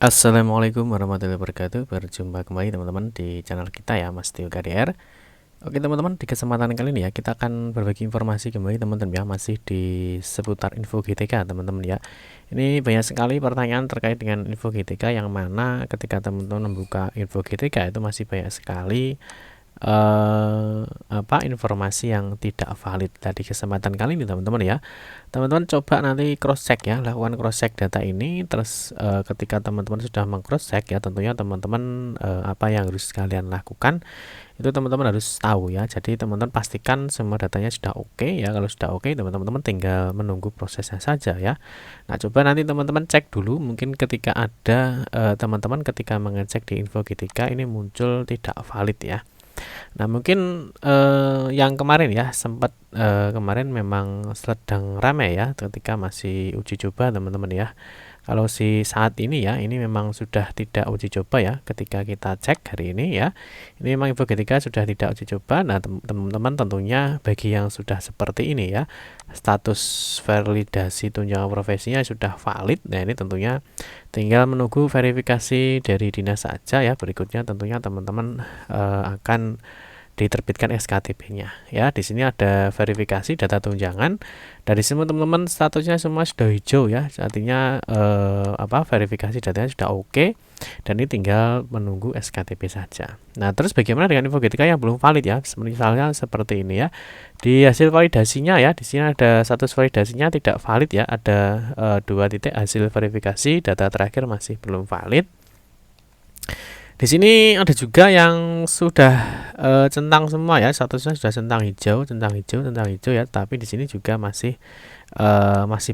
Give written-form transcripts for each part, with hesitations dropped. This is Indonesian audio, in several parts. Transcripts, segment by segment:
Assalamualaikum warahmatullahi wabarakatuh. Berjumpa kembali teman-teman di channel kita ya, Mas Tio KDR. Oke teman-teman, di kesempatan kali ini ya kita akan berbagi informasi kembali teman-teman ya, masih di seputar info GTK teman-teman ya. Ini banyak sekali pertanyaan terkait dengan info GTK, yang mana ketika teman-teman membuka info GTK itu masih banyak sekali informasi yang tidak valid. Nah, di kesempatan kali ini teman-teman ya, teman-teman coba nanti cross check ya, lakukan cross check data ini. Terus ketika teman-teman sudah meng-cross check ya, tentunya teman-teman apa yang harus kalian lakukan itu teman-teman harus tahu ya. Jadi teman-teman pastikan semua datanya sudah oke ya. Kalau sudah oke, teman-teman tinggal menunggu prosesnya saja ya. Nah, coba nanti teman-teman cek dulu, mungkin ketika ada teman-teman ketika mengecek di info GTK ini muncul tidak valid ya. Nah, mungkin yang kemarin ya sempat kemarin memang sedang ramai ya ketika masih uji coba teman-teman ya. Kalau saat ini ya, ini memang sudah tidak uji coba ya. Ketika kita cek hari ini ya, ini memang info ketika sudah tidak uji coba. Nah, teman-teman tentunya bagi yang sudah seperti ini ya, status validasi tunjangan profesinya sudah valid. Nah, ini tentunya tinggal menunggu verifikasi dari dinas saja ya. Berikutnya tentunya teman-teman akan diterbitkan SKTP-nya ya. Di sini ada verifikasi data tunjangan. Dari semua teman-teman statusnya semua sudah hijau ya. Artinya verifikasi datanya sudah oke, dan ini tinggal menunggu SKTP saja. Nah, terus bagaimana dengan info GTK yang belum valid ya? Misalnya seperti ini ya. Di hasil validasinya ya, di sini ada status validasinya tidak valid ya. Ada 2 titik hasil verifikasi data terakhir masih belum valid. Di sini ada juga yang sudah centang semua ya, statusnya sudah centang hijau, centang hijau, centang hijau ya, tapi di sini juga masih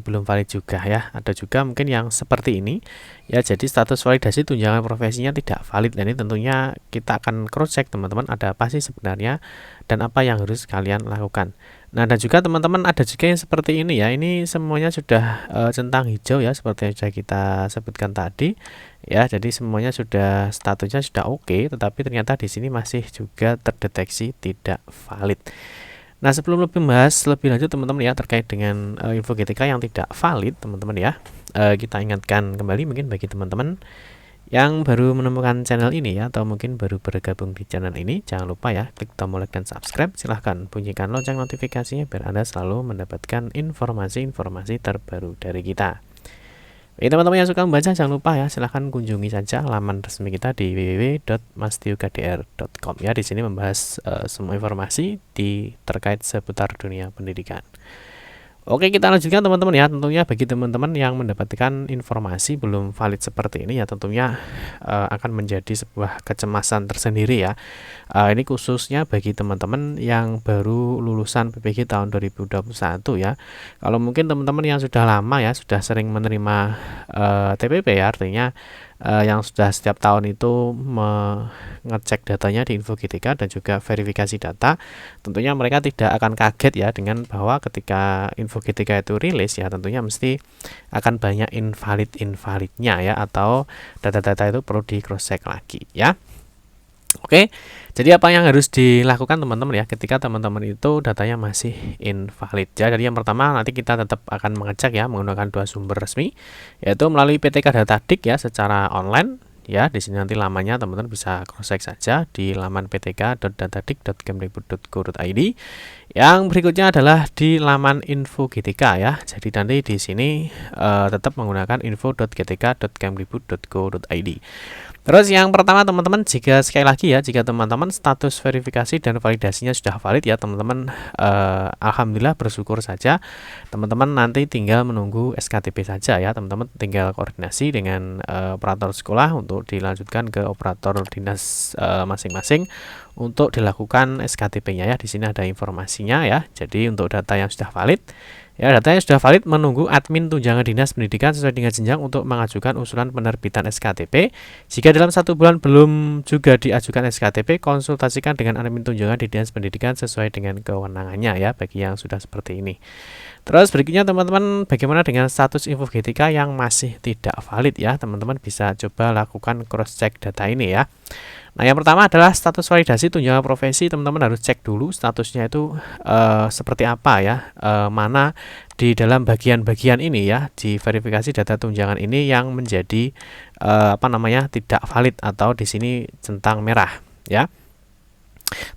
belum valid juga ya. Ada juga mungkin yang seperti ini ya, jadi status validasi tunjangan profesinya tidak valid. Dan ini tentunya kita akan cross check teman-teman, ada apa sih sebenarnya dan apa yang harus kalian lakukan. Nah, dan juga teman-teman ada juga yang seperti ini ya, ini semuanya sudah centang hijau ya, seperti yang sudah kita sebutkan tadi ya. Jadi semuanya sudah statusnya sudah oke, tetapi ternyata di sini masih juga terdeteksi tidak valid. Nah, sebelum lebih membahas lebih lanjut teman-teman ya terkait dengan info GTK yang tidak valid teman-teman ya, kita ingatkan kembali mungkin bagi teman-teman yang baru menemukan channel ini ya, atau mungkin baru bergabung di channel ini, jangan lupa ya klik tombol like dan subscribe. Silahkan bunyikan lonceng notifikasinya biar Anda selalu mendapatkan informasi-informasi terbaru dari kita. Bagi teman-teman yang suka membaca, jangan lupa ya, silahkan kunjungi saja laman resmi kita di www.mastiukdr.com ya. Di sini membahas semua informasi terkait seputar dunia pendidikan. Oke, kita lanjutkan teman-teman ya. Tentunya bagi teman-teman yang mendapatkan informasi belum valid seperti ini ya, tentunya akan menjadi sebuah kecemasan tersendiri ya. Ini khususnya bagi teman-teman yang baru lulusan PPG tahun 2021 ya. Kalau mungkin teman-teman yang sudah lama ya, sudah sering menerima TPP ya, artinya yang sudah setiap tahun itu mengecek datanya di info GTK dan juga verifikasi data, tentunya mereka tidak akan kaget ya dengan bahwa ketika info GTK itu rilis ya, tentunya mesti akan banyak invalidnya ya, atau data-data itu perlu di cross check lagi ya. Oke, jadi apa yang harus dilakukan teman-teman ya ketika teman-teman itu datanya masih invalid ya. Jadi yang pertama, nanti kita tetap akan mengecek ya menggunakan 2 sumber resmi, yaitu melalui PTK Datadik ya secara online ya. Di sini nanti lamanya teman-teman bisa cross check saja di laman ptk.datadik.kemdikbud.go.id. Yang berikutnya adalah di laman info GTK ya. Jadi nanti di sini tetap menggunakan info.gtk.kemdikbud.go.id. Terus yang pertama teman-teman, jika sekali lagi ya, jika teman-teman status verifikasi dan validasinya sudah valid ya teman-teman, alhamdulillah, bersyukur saja. Teman-teman nanti tinggal menunggu SKTP saja ya. Teman-teman tinggal koordinasi dengan operator sekolah untuk dilanjutkan ke operator dinas masing-masing untuk dilakukan SKTP-nya ya. Di sini ada informasinya ya. Jadi untuk data yang sudah valid ya, datanya sudah valid, menunggu admin tunjangan dinas pendidikan sesuai dengan jenjang untuk mengajukan usulan penerbitan SKTP. Jika dalam 1 bulan belum juga diajukan SKTP, konsultasikan dengan admin tunjangan di dinas pendidikan sesuai dengan kewenangannya ya, bagi yang sudah seperti ini. Terus berikutnya teman-teman, bagaimana dengan status info GTK yang masih tidak valid ya? Teman-teman bisa coba lakukan cross check data ini ya. Nah, yang pertama adalah status validasi tunjangan profesi. Teman-teman harus cek dulu statusnya itu seperti apa ya, mana di dalam bagian-bagian ini ya, di verifikasi data tunjangan ini yang menjadi tidak valid atau di sini centang merah ya.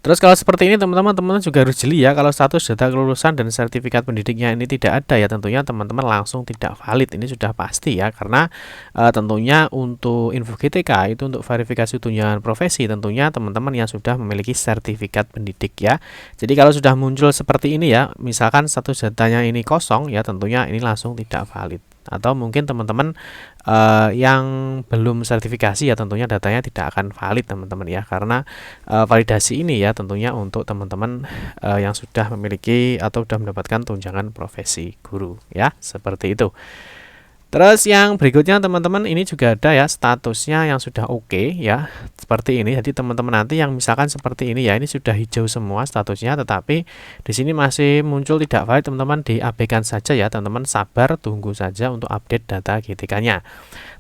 Terus kalau seperti ini teman-teman juga harus jeli ya, kalau status data kelulusan dan sertifikat pendidiknya ini tidak ada ya, tentunya teman-teman langsung tidak valid. Ini sudah pasti ya, karena tentunya untuk Info GTK itu untuk verifikasi tunjangan profesi tentunya teman-teman yang sudah memiliki sertifikat pendidik ya. Jadi kalau sudah muncul seperti ini ya, misalkan status datanya ini kosong ya, tentunya ini langsung tidak valid. Atau mungkin teman-teman yang belum sertifikasi ya, tentunya datanya tidak akan valid teman-teman ya, karena validasi ini ya tentunya untuk teman-teman yang sudah memiliki atau sudah mendapatkan tunjangan profesi guru ya, seperti itu. Terus yang berikutnya teman-teman ini juga ada ya statusnya yang sudah oke ya, seperti ini. Jadi teman-teman nanti yang misalkan seperti ini ya, ini sudah hijau semua statusnya, tetapi di sini masih muncul tidak valid, teman-teman diabaikan saja ya, teman-teman sabar tunggu saja untuk update data GTK-nya.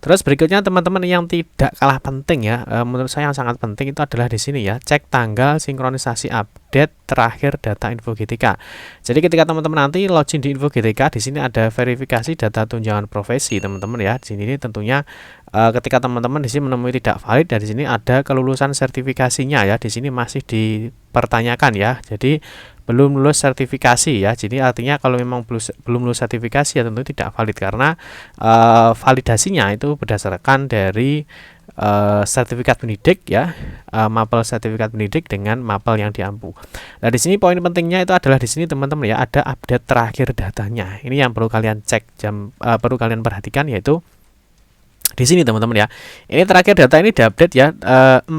Terus berikutnya teman-teman yang tidak kalah penting ya, menurut saya yang sangat penting itu adalah di sini ya, cek tanggal sinkronisasi update terakhir data Info GTK. Jadi ketika teman-teman nanti login di Info GTK, di sini ada verifikasi data tunjangan profesi teman-teman ya. Di sini tentunya ketika teman-teman di sini menemui tidak valid, dari sini ada kelulusan sertifikasinya ya, di sini masih dipertanyakan ya. Jadi belum lulus sertifikasi ya. Jadi artinya kalau memang belum lulus sertifikasi ya tentu tidak valid, karena validasinya itu berdasarkan dari sertifikat pendidik ya, mapel sertifikat pendidik dengan mapel yang diampu. Nah, di sini poin pentingnya itu adalah di sini teman-teman ya, ada update terakhir datanya. Ini yang perlu kalian cek, perlu kalian perhatikan, yaitu di sini teman-teman ya. Ini terakhir data ini diupdate ya 14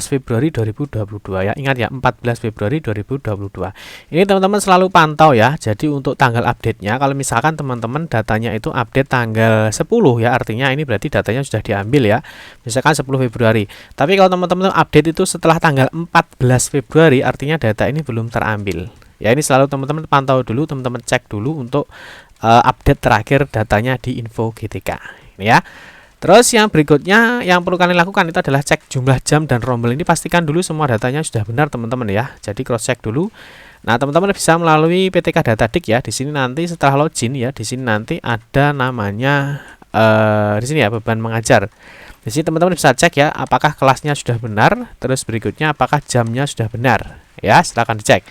Februari 2022 ya. Ingat ya, 14 Februari 2022. Ini teman-teman selalu pantau ya. Jadi untuk tanggal update-nya, kalau misalkan teman-teman datanya itu update tanggal 10 ya, artinya ini berarti datanya sudah diambil ya. Misalkan 10 Februari. Tapi kalau teman-teman update itu setelah tanggal 14 Februari, artinya data ini belum terambil. Ya, ini selalu teman-teman pantau dulu, teman-teman cek dulu untuk update terakhir datanya di Info GTK. Ini ya. Terus yang berikutnya yang perlu kalian lakukan itu adalah cek jumlah jam dan rombel. Ini pastikan dulu semua datanya sudah benar teman-teman ya. Jadi cross check dulu. Nah, teman-teman bisa melalui PTK Datadik ya. Di sini nanti setelah login ya, di sini nanti ada namanya di sini ya, beban mengajar. Di sini teman-teman bisa cek ya, apakah kelasnya sudah benar. Terus berikutnya apakah jamnya sudah benar. Ya, silakan dicek.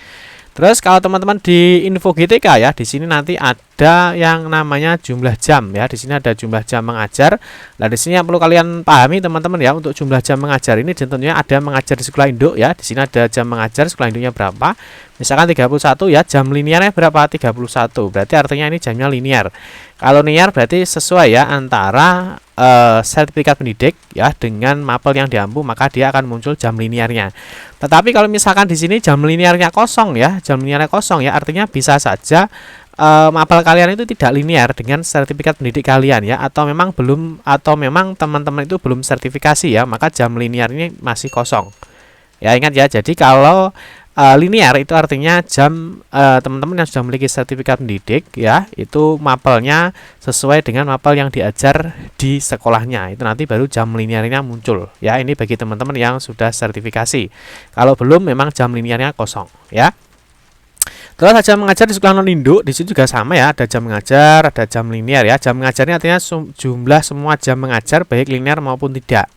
Terus kalau teman-teman di Info GTK ya, di sini nanti ada yang namanya jumlah jam ya. Di sini ada jumlah jam mengajar. Nah, di sini yang perlu kalian pahami teman-teman ya, untuk jumlah jam mengajar ini tentunya ada mengajar di sekolah induk ya. Di sini ada jam mengajar sekolah induknya berapa. Misalkan 31 ya, jam linearnya berapa? 31. Berarti artinya ini jamnya linear. Kalau linear berarti sesuai ya antara sertifikat pendidik ya dengan mapel yang diampu, maka dia akan muncul jam linearnya. Tetapi kalau misalkan di sini jam linearnya kosong ya, jam linearnya kosong ya, artinya bisa saja mapel kalian itu tidak linear dengan sertifikat pendidik kalian ya, atau memang belum, atau memang teman-teman itu belum sertifikasi ya, maka jam linearnya masih kosong. Ya, ingat ya, jadi kalau linear itu artinya jam teman-teman yang sudah memiliki sertifikat pendidik ya, itu mapelnya sesuai dengan mapel yang diajar di sekolahnya, itu nanti baru jam linearnya muncul ya. Ini bagi teman-teman yang sudah sertifikasi. Kalau belum, memang jam linearnya kosong ya. Terus jam mengajar di sekolah non induk, di sini juga sama ya, ada jam mengajar, ada jam linear ya. Jam mengajarnya artinya jumlah semua jam mengajar baik linear maupun tidak.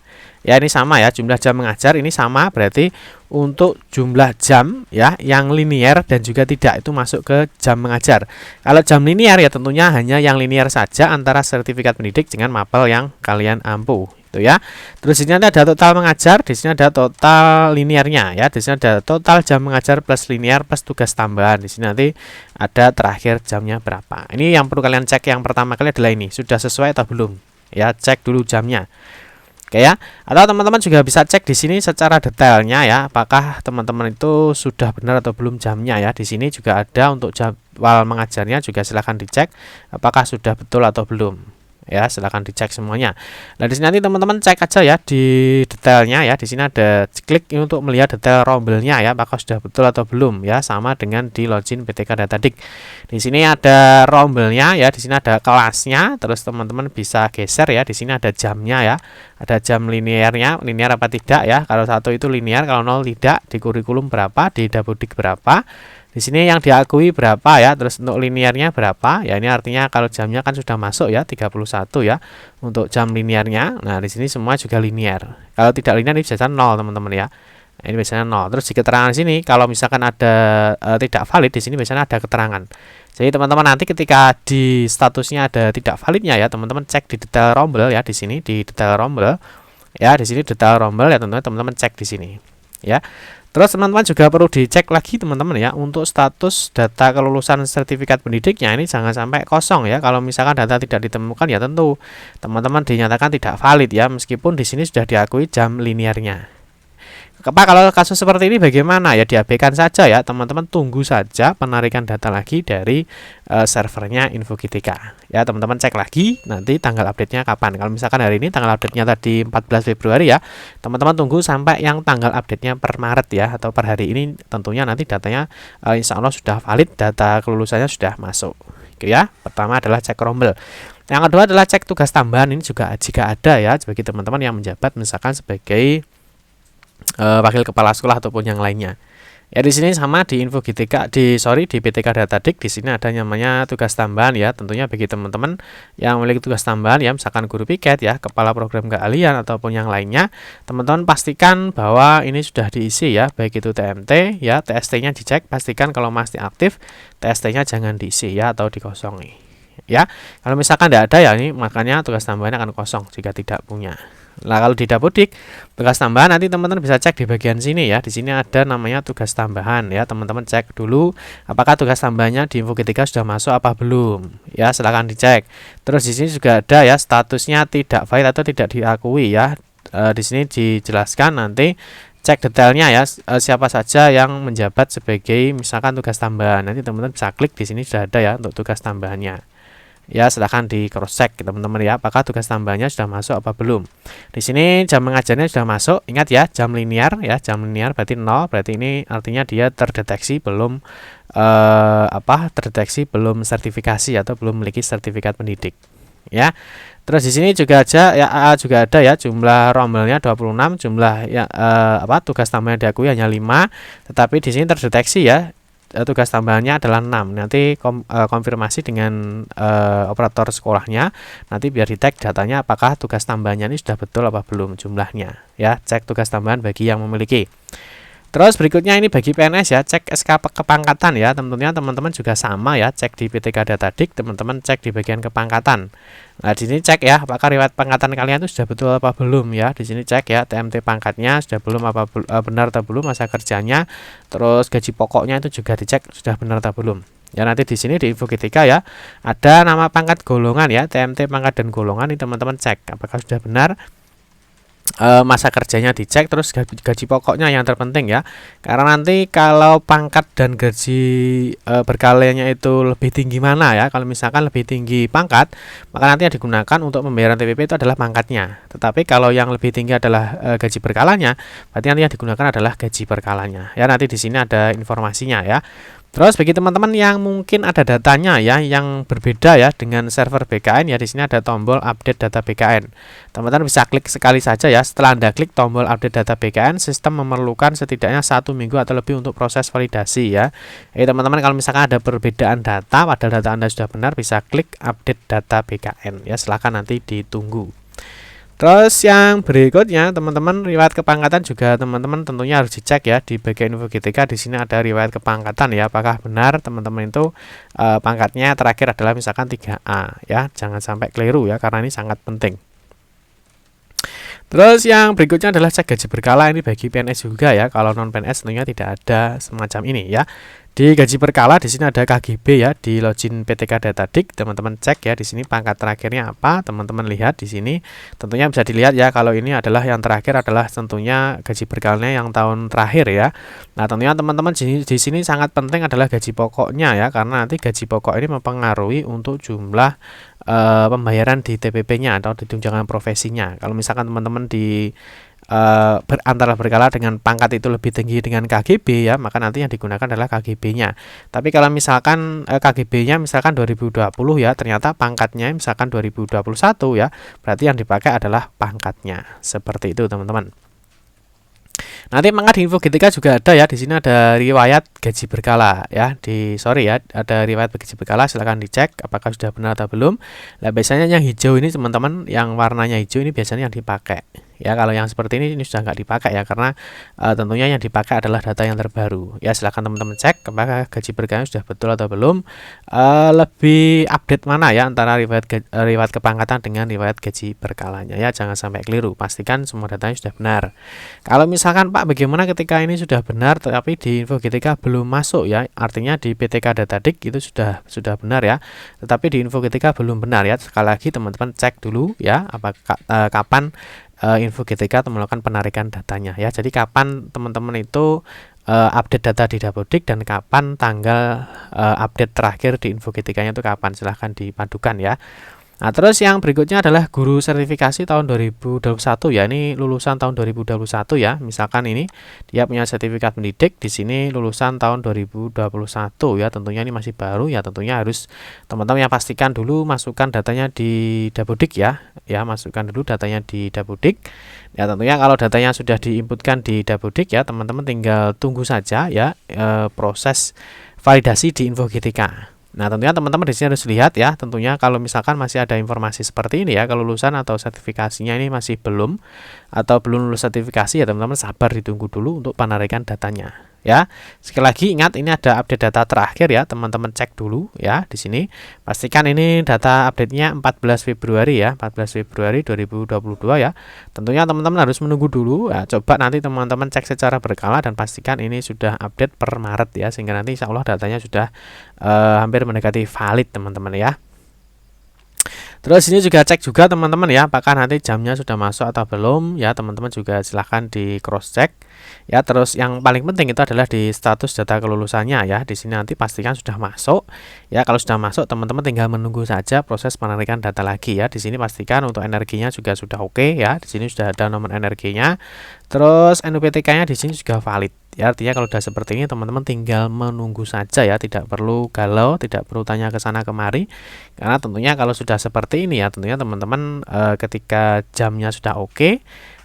Ya, ini sama ya, jumlah jam mengajar ini sama, berarti untuk jumlah jam ya yang linear dan juga tidak itu masuk ke jam mengajar. Kalau jam linear ya tentunya hanya yang linear saja antara sertifikat pendidik dengan mapel yang kalian ampu. Itu ya. Terus di sini ada total mengajar, di sini ada total linearnya ya. Di sini ada total jam mengajar plus linear plus tugas tambahan. Di sini nanti ada terakhir jamnya berapa. Ini yang perlu kalian cek yang pertama kali adalah ini, sudah sesuai atau belum. Ya, cek dulu jamnya. Oke ya. Atau teman-teman juga bisa cek di sini secara detailnya ya, apakah teman-teman itu sudah benar atau belum jamnya ya. Di sini juga ada untuk jadwal mengajarnya, juga silahkan dicek apakah sudah betul atau belum. Ya, silahkan dicek semuanya. Nah, di sini nanti teman-teman cek aja ya di detailnya ya. Di sini ada klik ini untuk melihat detail rombelnya ya, apakah sudah betul atau belum ya, sama dengan di login PTK Datadik. Di sini ada rombelnya ya, di sini ada kelasnya, terus teman-teman bisa geser ya. Di sini ada jamnya ya. Ada jam linearnya, linear apa tidak ya. Kalau 1 itu linear, kalau 0 tidak. Di kurikulum berapa, di Dapodik berapa. Di sini yang diakui berapa ya, terus untuk linearnya berapa? Ya ini artinya kalau jamnya kan sudah masuk ya 31 ya untuk jam linearnya. Nah, di sini semua juga linear. Kalau tidak linear ini biasanya 0 teman-teman ya. Nah, ini biasanya 0. Terus di keterangan sini kalau misalkan ada tidak valid, di sini biasanya ada keterangan. Jadi teman-teman nanti ketika di statusnya ada tidak validnya ya, teman-teman cek di detail rombel ya, di sini di detail rombel. Ya, di sini detail rombel ya teman-teman cek di sini. Ya. Terus teman-teman juga perlu dicek lagi teman-teman ya untuk status data kelulusan sertifikat pendidiknya ini jangan sampai kosong ya. Kalau misalkan data tidak ditemukan ya tentu teman-teman dinyatakan tidak valid ya meskipun di sini sudah diakui jam linearnya. Pak, kalau kasus seperti ini bagaimana? Ya diabaikan saja ya, teman-teman tunggu saja penarikan data lagi dari servernya InfoGTK. Ya, teman-teman cek lagi nanti tanggal update-nya kapan. Kalau misalkan hari ini tanggal update-nya tadi 14 Februari ya, teman-teman tunggu sampai yang tanggal update-nya per Maret ya, atau per hari ini tentunya nanti datanya insya Allah sudah valid, data kelulusannya sudah masuk. Oke ya, pertama adalah cek rombel. Yang kedua adalah cek tugas tambahan, ini juga jika ada ya, bagi teman-teman yang menjabat misalkan sebagai wakil kepala sekolah ataupun yang lainnya. Ya di sini sama di InfoGTK di PTK Datadik di sini ada namanya tugas tambahan ya. Tentunya bagi teman-teman yang memiliki tugas tambahan ya, misalkan guru piket ya, kepala program keahlian ataupun yang lainnya, teman-teman pastikan bahwa ini sudah diisi ya, baik itu TMT ya, TST-nya dicek, pastikan kalau masih aktif, TST-nya jangan diisi ya atau dikosongi. Ya, kalau misalkan tidak ada ya ini makanya tugas tambahan akan kosong jika tidak punya. Nah, kalau di Dapodik tugas tambahan nanti teman-teman bisa cek di bagian sini ya. Di sini ada namanya tugas tambahan ya. Teman-teman cek dulu apakah tugas tambahannya di InfoGTK sudah masuk apa belum. Ya, silakan dicek. Terus di sini juga ada ya statusnya tidak valid atau tidak diakui ya. Di sini dijelaskan nanti cek detailnya ya siapa saja yang menjabat sebagai misalkan tugas tambahan. Nanti teman-teman bisa klik di sini sudah ada ya untuk tugas tambahannya. Ya, silahkan di cross check teman-teman ya, apakah tugas tambahannya sudah masuk apa belum. Di sini jam mengajarnya sudah masuk. Ingat ya, jam linear ya, jam linear berarti 0, berarti ini artinya dia terdeteksi belum terdeteksi belum sertifikasi atau belum memiliki sertifikat pendidik. Ya. Terus di sini juga ada ya jumlah rombelnya 26, jumlah ya tugas tambahan diakui hanya 5, tetapi di sini terdeteksi ya tugas tambahannya adalah 6. Nanti konfirmasi dengan operator sekolahnya, nanti biar dicek datanya apakah tugas tambahannya ini sudah betul apa belum jumlahnya ya. Cek tugas tambahan bagi yang memiliki. Terus berikutnya ini bagi PNS ya, cek SK kepangkatan ya. Tentunya teman-teman juga sama ya, cek di PTK Datadik, teman-teman cek di bagian kepangkatan. Nah, di sini cek ya, apakah riwayat pangkatan kalian itu sudah betul apa belum ya. Di sini cek ya, TMT pangkatnya sudah belum apa benar atau belum, masa kerjanya, terus gaji pokoknya itu juga dicek sudah benar atau belum. Ya, nanti di sini di InfoGTK ya, ada nama pangkat golongan ya, TMT pangkat dan golongan ini teman-teman cek apakah sudah benar. Masa kerjanya dicek, terus gaji pokoknya yang terpenting ya, karena nanti kalau pangkat dan gaji berkalanya itu lebih tinggi mana ya, kalau misalkan lebih tinggi pangkat maka nanti yang digunakan untuk pembayaran TPP itu adalah pangkatnya, tetapi kalau yang lebih tinggi adalah gaji berkalanya, berarti nanti yang digunakan adalah gaji berkalanya ya. Nanti di sini ada informasinya ya. Terus bagi teman-teman yang mungkin ada datanya ya yang berbeda ya dengan server BKN ya, di sini ada tombol update data BKN. Teman-teman bisa klik sekali saja ya. Setelah Anda klik tombol update data BKN, sistem memerlukan setidaknya 1 minggu atau lebih untuk proses validasi ya. Jadi teman-teman kalau misalkan ada perbedaan data padahal data Anda sudah benar, bisa klik update data BKN ya. Silahkan nanti ditunggu. Terus yang berikutnya teman-teman riwayat kepangkatan juga teman-teman tentunya harus dicek ya di bagian InfoGTK. Di sini ada riwayat kepangkatan ya, apakah benar teman-teman itu pangkatnya terakhir adalah misalkan 3A ya, jangan sampai keliru ya karena ini sangat penting. Terus yang berikutnya adalah cek gaji berkala, ini bagi PNS juga ya. Kalau non PNS tentunya tidak ada semacam ini ya. Di gaji berkala di sini ada KGB ya, di login PTK Datadik, teman-teman cek ya di sini pangkat terakhirnya apa, teman-teman lihat di sini. Tentunya bisa dilihat ya kalau ini adalah yang terakhir adalah tentunya gaji berkalanya yang tahun terakhir ya. Nah, tentunya teman-teman di sini sangat penting adalah gaji pokoknya ya, karena nanti gaji pokok ini mempengaruhi untuk jumlah pembayaran di TPP-nya atau di tunjangan profesinya. Kalau misalkan teman-teman di antara berkala dengan pangkat itu lebih tinggi dengan KGB ya, maka nanti yang digunakan adalah KGB-nya. Tapi kalau misalkan KGB-nya misalkan 2020 ya, ternyata pangkatnya misalkan 2021 ya, berarti yang dipakai adalah pangkatnya. Seperti itu teman-teman. Nanti maka di info GTK juga ada ya, di sini ada riwayat gaji berkala ya, ada riwayat gaji berkala, silahkan dicek apakah sudah benar atau belum. Nah biasanya yang hijau ini teman-teman, yang warnanya hijau ini biasanya yang dipakai ya. Kalau yang seperti ini sudah nggak dipakai ya, karena tentunya yang dipakai adalah data yang terbaru ya. Silahkan teman-teman cek apakah gaji berkalanya sudah betul atau belum. Lebih update mana ya antara riwayat kepangkatan dengan riwayat gaji berkalanya ya, jangan sampai keliru, pastikan semua datanya sudah benar. Kalau misalkan Pak, bagaimana ketika ini sudah benar tetapi di info GTK belum masuk ya, artinya di PTK Datadik itu sudah benar ya, tetapi di info GTK belum benar ya. Sekali lagi teman-teman cek dulu ya, apakah kapan info GTK melakukan penarikan datanya ya. Jadi kapan teman-teman itu update data di Dapodik dan kapan tanggal update terakhir di info GTK-nya itu kapan, silahkan dipadukan ya. Nah, terus yang berikutnya adalah guru sertifikasi tahun 2021 ya. Ini lulusan tahun 2021 ya. Misalkan ini dia punya sertifikat pendidik, di sini lulusan tahun 2021 ya. Tentunya ini masih baru ya. Tentunya harus teman-teman yang pastikan dulu masukkan datanya di Dapodik ya. Ya, masukkan dulu datanya di Dapodik. Ya, tentunya kalau datanya sudah diinputkan di Dapodik ya, teman-teman tinggal tunggu saja ya proses validasi di info GTK. Nah, tentunya teman-teman di sini harus lihat ya, tentunya kalau misalkan masih ada informasi seperti ini ya, kelulusan atau sertifikasinya ini masih belum atau belum lulus sertifikasi ya, teman-teman sabar ditunggu dulu untuk penarikan datanya. Ya, sekali lagi ingat ini ada update data terakhir ya, teman-teman cek dulu ya di sini. Pastikan ini data update-nya 14 Februari ya, 14 Februari 2022 ya. Tentunya teman-teman harus menunggu dulu. Ya, coba nanti teman-teman cek secara berkala dan pastikan ini sudah update per Maret ya, sehingga nanti insya Allah datanya sudah hampir mendekati valid teman-teman ya. Terus ini juga cek juga teman-teman ya, apakah nanti jamnya sudah masuk atau belum ya, teman-teman juga silahkan di cross check ya. Terus yang paling penting itu adalah di status data kelulusannya ya. Di sini nanti pastikan sudah masuk ya. Kalau sudah masuk teman-teman tinggal menunggu saja proses penarikan data lagi ya. Di sini pastikan untuk energinya juga sudah oke ya. Di sini sudah ada nomor energinya. Terus NUPTK-nya di sini juga valid. Ya, artinya kalau sudah seperti ini teman-teman tinggal menunggu saja ya, tidak perlu galau, tidak perlu tanya ke sana kemari. Karena tentunya kalau sudah seperti ini ya, tentunya teman-teman ketika jamnya sudah oke,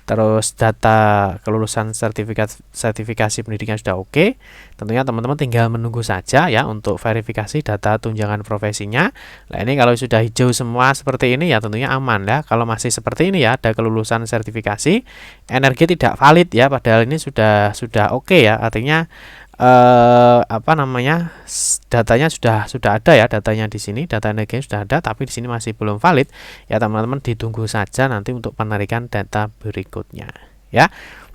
terus data kelulusan sertifikasi pendidikan sudah oke, tentunya teman-teman tinggal menunggu saja ya untuk verifikasi data tunjangan profesinya. Nah, ini kalau sudah hijau semua seperti ini ya tentunya aman ya. Kalau masih seperti ini ya, ada kelulusan sertifikasi, energi tidak valid ya, padahal ini sudah oke ya, artinya datanya sudah ada ya, datanya di sini, data energi sudah ada, tapi di sini masih belum valid ya, teman-teman ditunggu saja nanti untuk penarikan data berikutnya ya.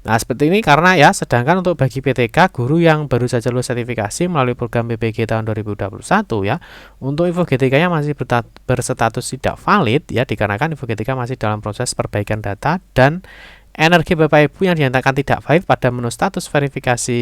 Nah, seperti ini karena ya, sedangkan untuk bagi PTK guru yang baru saja lulus sertifikasi melalui program PPG tahun 2021 ya, untuk info GTK-nya masih berstatus tidak valid ya, dikarenakan info GTK masih dalam proses perbaikan data dan energi Bapak Ibu yang dinyatakan tidak valid pada menu status verifikasi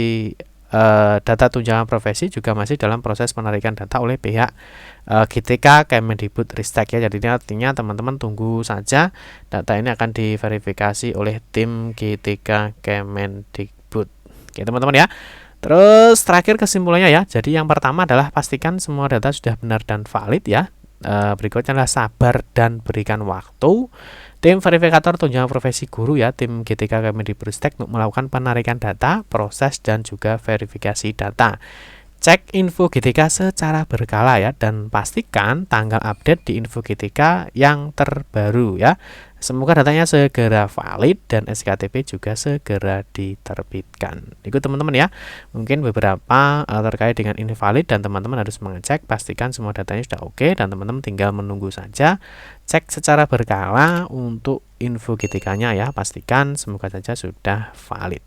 data tunjangan profesi juga masih dalam proses penarikan data oleh pihak GTK Kemendikbudristek ya. Jadi artinya teman-teman tunggu saja, data ini akan diverifikasi oleh tim GTK Kemendikbud. Oke teman-teman ya. Terus terakhir kesimpulannya ya, jadi yang pertama adalah pastikan semua data sudah benar dan valid ya. Berikutnya adalah sabar dan berikan waktu. Tim verifikator tunjangan profesi guru ya, tim GTK Kemendikbudristek untuk melakukan penarikan data, proses dan juga verifikasi data. Cek info GTK secara berkala ya, dan pastikan tanggal update di info GTK yang terbaru ya. Semoga datanya segera valid dan SKTP juga segera diterbitkan. Ikut teman-teman ya, mungkin beberapa terkait dengan invalid dan teman-teman harus mengecek, pastikan semua datanya sudah oke dan teman-teman tinggal menunggu saja. Cek secara berkala untuk info GTK-nya ya, pastikan semoga saja sudah valid.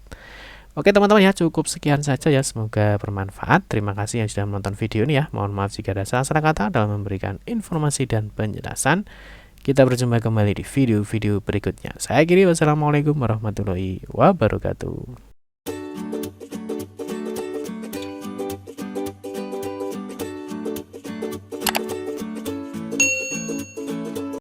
Oke teman-teman ya, cukup sekian saja ya, semoga bermanfaat. Terima kasih yang sudah menonton video ini ya. Mohon maaf jika ada salah kata dalam memberikan informasi dan penjelasan. Kita berjumpa kembali di video-video berikutnya. Saya Giri, wassalamualaikum warahmatullahi wabarakatuh.